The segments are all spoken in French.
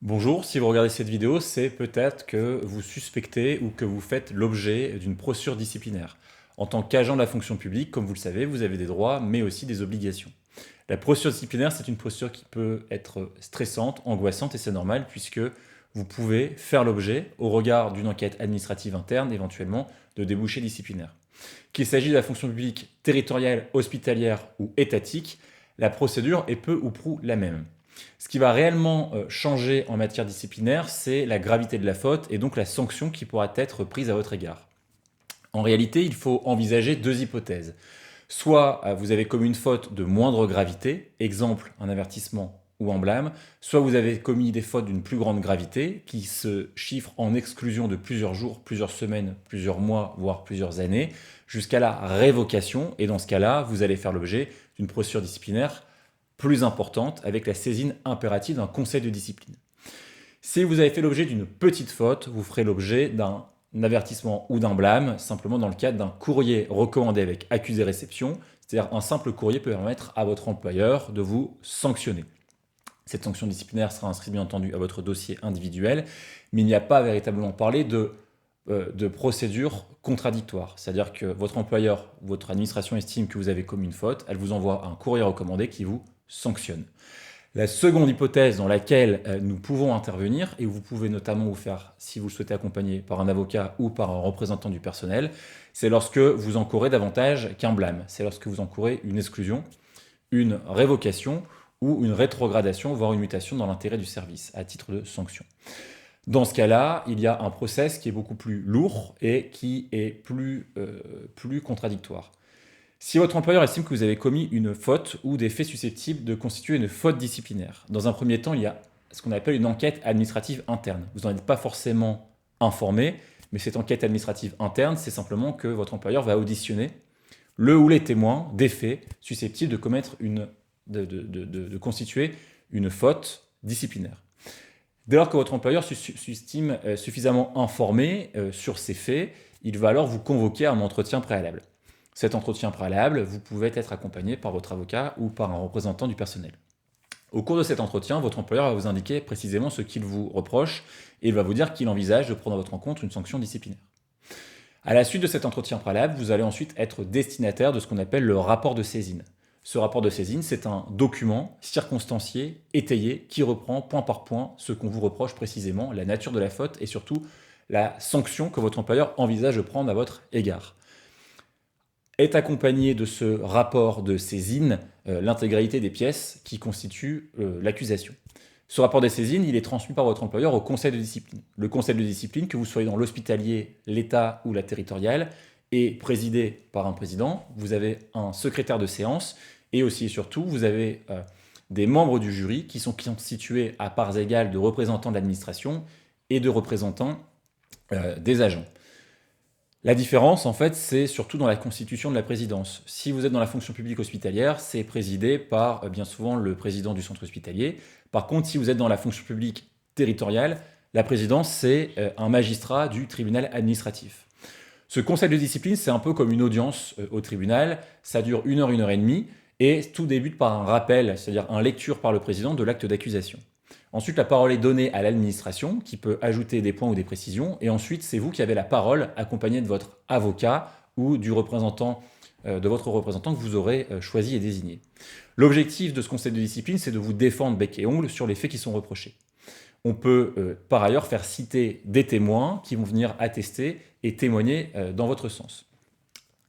Bonjour, si vous regardez cette vidéo, c'est peut-être que vous suspectez ou que vous faites l'objet d'une procédure disciplinaire. En tant qu'agent de la fonction publique, comme vous le savez, vous avez des droits, mais aussi des obligations. La procédure disciplinaire, c'est une procédure qui peut être stressante, angoissante, et c'est normal puisque vous pouvez faire l'objet, au regard d'une enquête administrative interne, éventuellement, de débouchés disciplinaires. Qu'il s'agisse de la fonction publique territoriale, hospitalière ou étatique, la procédure est peu ou prou la même. Ce qui va réellement changer en matière disciplinaire, c'est la gravité de la faute et donc la sanction qui pourra être prise à votre égard. En réalité, il faut envisager deux hypothèses. Soit vous avez commis une faute de moindre gravité, exemple un avertissement ou un blâme, soit vous avez commis des fautes d'une plus grande gravité qui se chiffrent en exclusion de plusieurs jours, plusieurs semaines, plusieurs mois, voire plusieurs années, jusqu'à la révocation. Et dans ce cas-là, vous allez faire l'objet d'une procédure disciplinaire plus importante avec la saisine impérative d'un conseil de discipline. Si vous avez fait l'objet d'une petite faute, vous ferez l'objet d'un avertissement ou d'un blâme, simplement dans le cadre d'un courrier recommandé avec accusé-réception, c'est-à-dire un simple courrier peut permettre à votre employeur de vous sanctionner. Cette sanction disciplinaire sera inscrite bien entendu à votre dossier individuel, mais il n'y a pas véritablement parlé de procédure contradictoire. C'est-à-dire que votre employeur, votre administration estime que vous avez commis une faute, elle vous envoie un courrier recommandé qui vous sanctionne. La seconde hypothèse dans laquelle nous pouvons intervenir, et vous pouvez notamment vous faire, si vous le souhaitez accompagner par un avocat ou par un représentant du personnel, c'est lorsque vous encourez davantage qu'un blâme. C'est lorsque vous encourez une exclusion, une révocation ou une rétrogradation, voire une mutation dans l'intérêt du service, à titre de sanction. Dans ce cas-là, il y a un process qui est beaucoup plus lourd et qui est plus contradictoire. Si votre employeur estime que vous avez commis une faute ou des faits susceptibles de constituer une faute disciplinaire, dans un premier temps, il y a ce qu'on appelle une enquête administrative interne. Vous n'en êtes pas forcément informé, mais cette enquête administrative interne, c'est simplement que votre employeur va auditionner le ou les témoins des faits susceptibles de commettre de constituer une faute disciplinaire. Dès lors que votre employeur s'estime suffisamment informé sur ces faits, il va alors vous convoquer à un entretien préalable. Cet entretien préalable, vous pouvez être accompagné par votre avocat ou par un représentant du personnel. Au cours de cet entretien, votre employeur va vous indiquer précisément ce qu'il vous reproche et il va vous dire qu'il envisage de prendre à votre encontre une sanction disciplinaire. À la suite de cet entretien préalable, vous allez ensuite être destinataire de ce qu'on appelle le rapport de saisine. Ce rapport de saisine, c'est un document circonstancié, étayé, qui reprend point par point ce qu'on vous reproche précisément, la nature de la faute et surtout la sanction que votre employeur envisage de prendre à votre égard. Est accompagné de ce rapport de saisine l'intégralité des pièces qui constituent l'accusation. Ce rapport de saisine, il est transmis par votre employeur au conseil de discipline. Le conseil de discipline, que vous soyez dans l'hospitalier, l'État ou la territoriale, est présidé par un président. Vous avez un secrétaire de séance et aussi et surtout, vous avez des membres du jury qui sont constitués à parts égales de représentants de l'administration et de représentants des agents. La différence, en fait, c'est surtout dans la constitution de la présidence. Si vous êtes dans la fonction publique hospitalière, c'est présidé par bien souvent le président du centre hospitalier. Par contre, si vous êtes dans la fonction publique territoriale, la présidence, c'est un magistrat du tribunal administratif. Ce conseil de discipline, c'est un peu comme une audience au tribunal. Ça dure 1 heure et demie, et tout débute par un rappel, c'est-à-dire une lecture par le président de l'acte d'accusation. Ensuite, la parole est donnée à l'administration qui peut ajouter des points ou des précisions. Et ensuite, c'est vous qui avez la parole accompagné de votre avocat ou du représentant, de votre représentant que vous aurez choisi et désigné. L'objectif de ce conseil de discipline, c'est de vous défendre bec et ongle sur les faits qui sont reprochés. On peut par ailleurs faire citer des témoins qui vont venir attester et témoigner dans votre sens.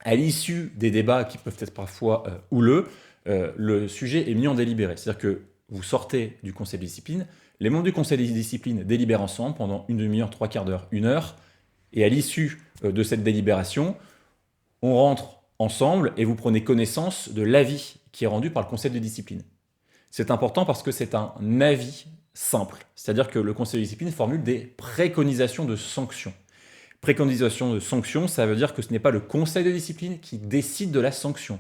À l'issue des débats qui peuvent être parfois houleux, le sujet est mis en délibéré. C'est-à-dire que vous sortez du conseil de discipline, les membres du conseil de discipline délibèrent ensemble pendant une demi-heure, 3/4 d'heure, 1 heure, et à l'issue de cette délibération, on rentre ensemble et vous prenez connaissance de l'avis qui est rendu par le conseil de discipline. C'est important parce que c'est un avis simple, c'est-à-dire que le conseil de discipline formule des préconisations de sanctions. Préconisation de sanction, ça veut dire que ce n'est pas le conseil de discipline qui décide de la sanction.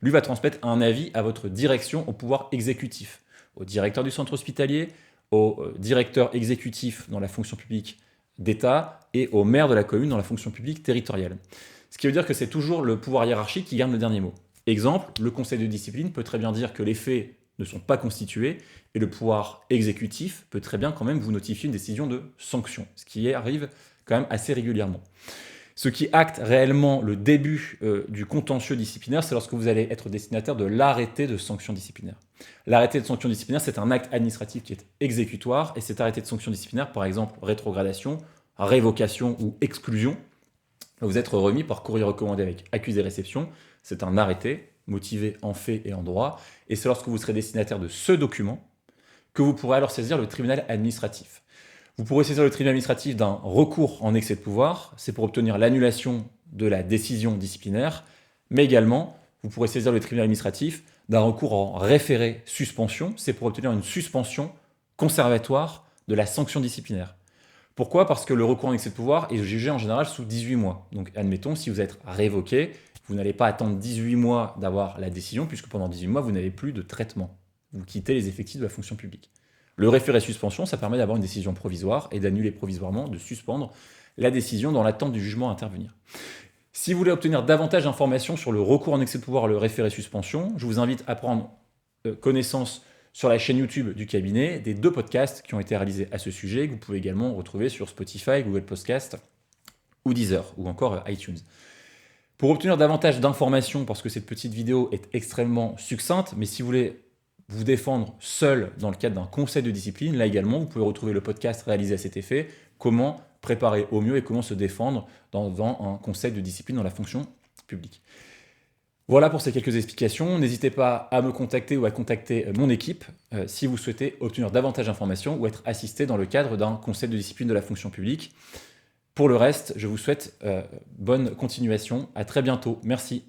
Lui va transmettre un avis à votre direction, au pouvoir exécutif, au directeur du centre hospitalier, au directeur exécutif dans la fonction publique d'État et au maire de la commune dans la fonction publique territoriale. Ce qui veut dire que c'est toujours le pouvoir hiérarchique qui garde le dernier mot. Exemple, le conseil de discipline peut très bien dire que les faits ne sont pas constituées et le pouvoir exécutif peut très bien quand même vous notifier une décision de sanction, ce qui arrive quand même assez régulièrement. Ce qui acte réellement le début du contentieux disciplinaire, c'est lorsque vous allez être destinataire de l'arrêté de sanction disciplinaire. L'arrêté de sanction disciplinaire, c'est un acte administratif qui est exécutoire, et cet arrêté de sanction disciplinaire, par exemple rétrogradation, révocation ou exclusion, va vous être remis par courrier recommandé avec accusé-réception. C'est un arrêté motivé en fait et en droit, et c'est lorsque vous serez destinataire de ce document que vous pourrez alors saisir le tribunal administratif. Vous pourrez saisir le tribunal administratif d'un recours en excès de pouvoir, c'est pour obtenir l'annulation de la décision disciplinaire, mais également, vous pourrez saisir le tribunal administratif d'un recours en référé suspension, c'est pour obtenir une suspension conservatoire de la sanction disciplinaire. Pourquoi? Parce que le recours en excès de pouvoir est jugé en général sous 18 mois. Donc admettons, si vous êtes révoqué, vous n'allez pas attendre 18 mois d'avoir la décision, puisque pendant 18 mois, vous n'avez plus de traitement. Vous quittez les effectifs de la fonction publique. Le référé suspension, ça permet d'avoir une décision provisoire et d'annuler provisoirement, de suspendre la décision dans l'attente du jugement à intervenir. Si vous voulez obtenir davantage d'informations sur le recours en excès de pouvoir, le référé suspension, je vous invite à prendre connaissance sur la chaîne YouTube du cabinet des 2 podcasts qui ont été réalisés à ce sujet, que vous pouvez également retrouver sur Spotify, Google Podcast ou Deezer, ou encore iTunes. Pour obtenir davantage d'informations, parce que cette petite vidéo est extrêmement succincte, mais si vous voulez vous défendre seul dans le cadre d'un conseil de discipline, là également, vous pouvez retrouver le podcast réalisé à cet effet, comment préparer au mieux et comment se défendre dans un conseil de discipline dans la fonction publique. Voilà pour ces quelques explications. N'hésitez pas à me contacter ou à contacter mon équipe si vous souhaitez obtenir davantage d'informations ou être assisté dans le cadre d'un conseil de discipline de la fonction publique. Pour le reste, je vous souhaite bonne continuation. À très bientôt. Merci.